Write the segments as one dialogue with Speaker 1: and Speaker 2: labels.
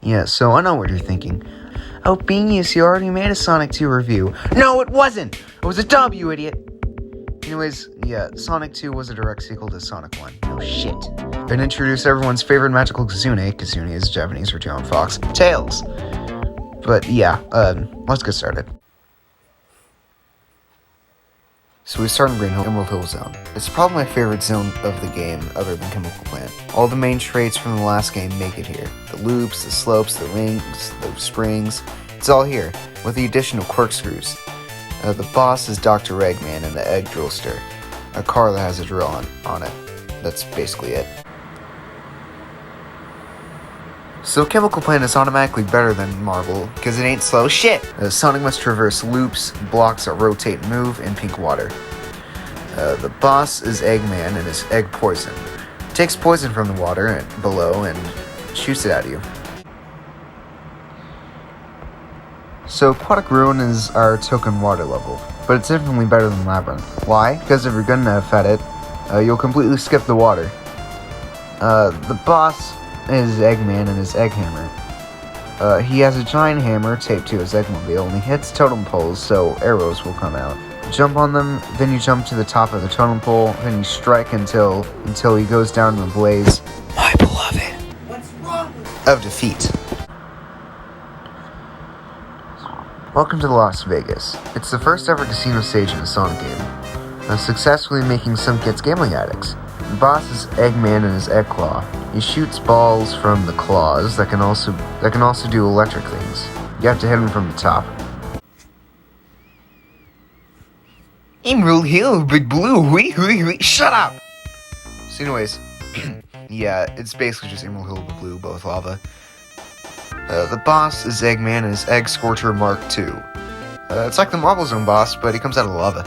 Speaker 1: Yeah, so I know what you're thinking. Oh, Beanius, you already made a Sonic 2 review. No, it wasn't! It was a dub, you idiot! Anyways, yeah, Sonic 2 was a direct sequel to Sonic 1. No shit. And introduced everyone's favorite magical Kazune. Kazune is Japanese for Tail and Fox. Tails! But yeah, let's get started. So we start in Green Hill, Emerald Hill Zone. It's probably my favorite zone of the game, other than Chemical Plant. All the main traits from the last game make it here. The loops, the slopes, the rings, the springs. It's all here, with the addition of corkscrews. The boss is Dr. Eggman and the Egg Drillster, a car that has a drill on it. That's basically it. So Chemical Plant is automatically better than Marble, because it ain't slow shit! Sonic must traverse loops, blocks that rotate and move, and pink water. The boss is Eggman and his egg poison. It takes poison from the water below and shoots it at you. So Aquatic Ruin is our token water level, but it's infinitely better than Labyrinth. Why? Because if you're good enough at it, you'll completely skip the water. The boss is Eggman and his egg hammer. He has a giant hammer taped to his Eggmobile, and he hits totem poles so arrows will come out. Jump on them, then you jump to the top of the totem pole, then you strike until he goes down in a blaze. My beloved. What's wrong with of defeat. Welcome to Las Vegas. It's the first ever casino stage in a Sonic game, successfully making some kids gambling addicts. The boss is Eggman and his Egg Claw. He shoots balls from the claws that can also do electric things. You have to hit him from the top. Emerald Hill, Big Blue, wee, shut up! So anyways, yeah, it's basically just Emerald Hill, Big Blue, both lava. The boss is Eggman and his Egg Scorcher Mark II. It's like the Marble Zone boss, but he comes out of lava.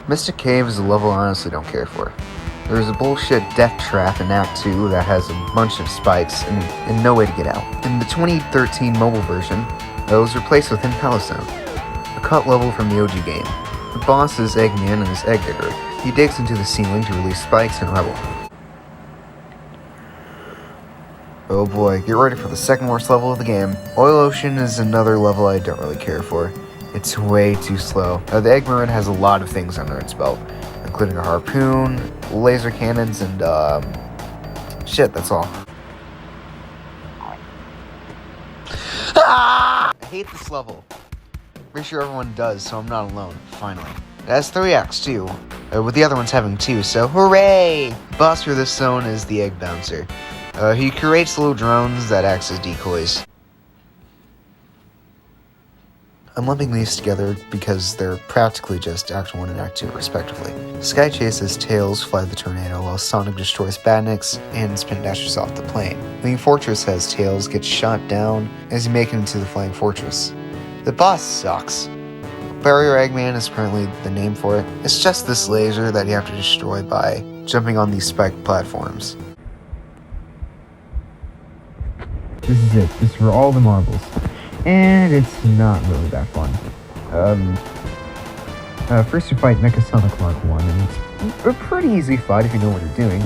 Speaker 1: Mystic Cave is a level I honestly don't care for. There's a bullshit death trap in Act 2 that has a bunch of spikes and no way to get out. In the 2013 mobile version, it was replaced with Impala Zone, a cut level from the OG game. The boss is Eggman and his Egg Digger. He digs into the ceiling to release spikes and rubble. Oh boy, get ready for the second worst level of the game. Oil Ocean is another level I don't really care for. It's way too slow. The Egg Marin has a lot of things under its belt, including a harpoon, laser cannons, and shit, that's all. I hate this level. Pretty sure everyone does, so I'm not alone, finally. It has 3 acts too, with the other ones having 2, so hooray! The boss for this zone is the Egg Bouncer. He creates little drones that act as decoys. I'm lumping these together because they're practically just Act 1 and Act 2 respectively. Sky chases Tails fly the tornado while Sonic destroys Badniks and Spin Dashers off the plane. Flying Fortress has Tails get shot down as he makes it into the Flying Fortress. The boss sucks. Barrier Eggman is currently the name for it. It's just this laser that you have to destroy by jumping on these spiked platforms.
Speaker 2: This is it. This is for all the marbles. And it's not really that fun. First you fight Mecha Sonic Mark 1, and it's a pretty easy fight if you know what you're doing.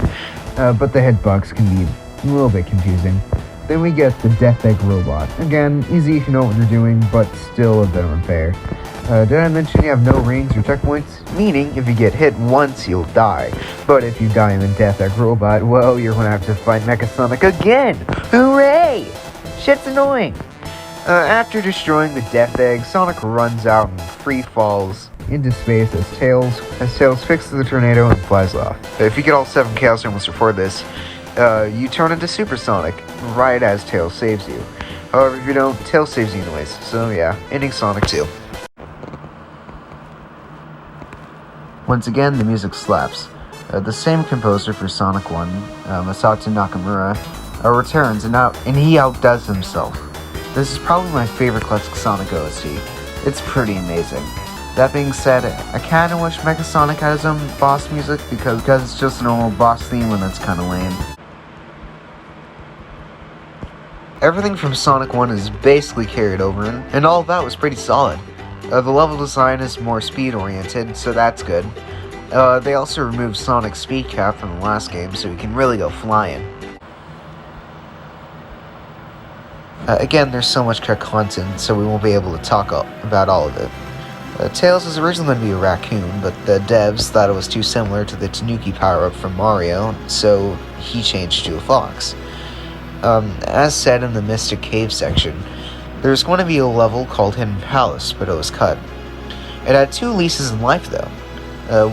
Speaker 2: But the hitbox can be a little bit confusing. Then we get the Death Egg Robot. Again, easy if you know what you're doing, but still a bit unfair. Did I mention you have no rings or checkpoints? Meaning, if you get hit once, you'll die. But if you die in the Death Egg Robot, well, you're gonna have to fight Mecha Sonic again! Hooray! Shit's annoying! After destroying the Death Egg, Sonic runs out and free falls into space as Tails fixes the tornado and flies off. If you get all 7 Chaos Emeralds before this, you turn into Super Sonic, right as Tails saves you. However, if you don't, Tails saves you anyways, so yeah, ending Sonic 2. Once again, the music slaps. The same composer for Sonic 1, Masato Nakamura, returns and he outdoes himself. This is probably my favorite classic Sonic OST. It's pretty amazing. That being said, I kinda wish Mecha Sonic had his own boss music because it's just a normal boss theme and that's kinda lame. Everything from Sonic 1 is basically carried over and all of that was pretty solid. The level design is more speed oriented, so that's good. They also removed Sonic's speed cap from the last game so he can really go flying.
Speaker 1: Again, there's so much content, so we won't be able to talk about all of it. Tails was originally going to be a raccoon, but the devs thought it was too similar to the Tanuki power-up from Mario, so he changed to a fox. As said in the Mystic Cave section, there's going to be a level called Hidden Palace, but it was cut. It had 2 leases in life, though.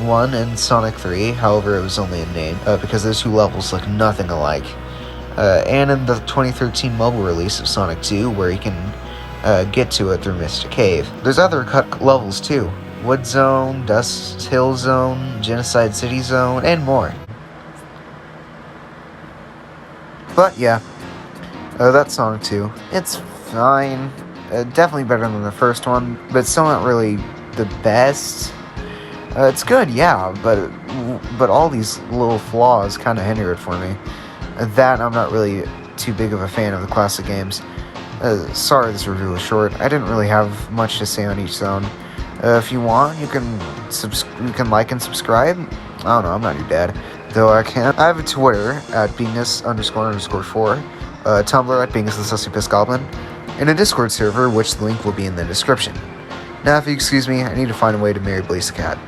Speaker 1: One in Sonic 3, however it was only a name, because those 2 levels look nothing alike. And in the 2013 mobile release of Sonic 2, where you can get to it through Mystic Cave. There's other cut levels too. Wood Zone, Dust Hill Zone, Genocide City Zone, and more. But yeah, that's Sonic 2. It's fine. Definitely better than the first one, but it's still not really the best. It's good, yeah, but all these little flaws kind of hinder it for me. That I'm not really too big of a fan of the classic games. Sorry this review was short. I didn't really have much to say on each zone. If you want, you can like and subscribe. I don't know, I'm not your dad. Though I can. I have a Twitter at Bingus__4, Tumblr at Bingus_Goblin, and a Discord server, which the link will be in the description. Now, if you excuse me, I need to find a way to marry Blaze the Cat.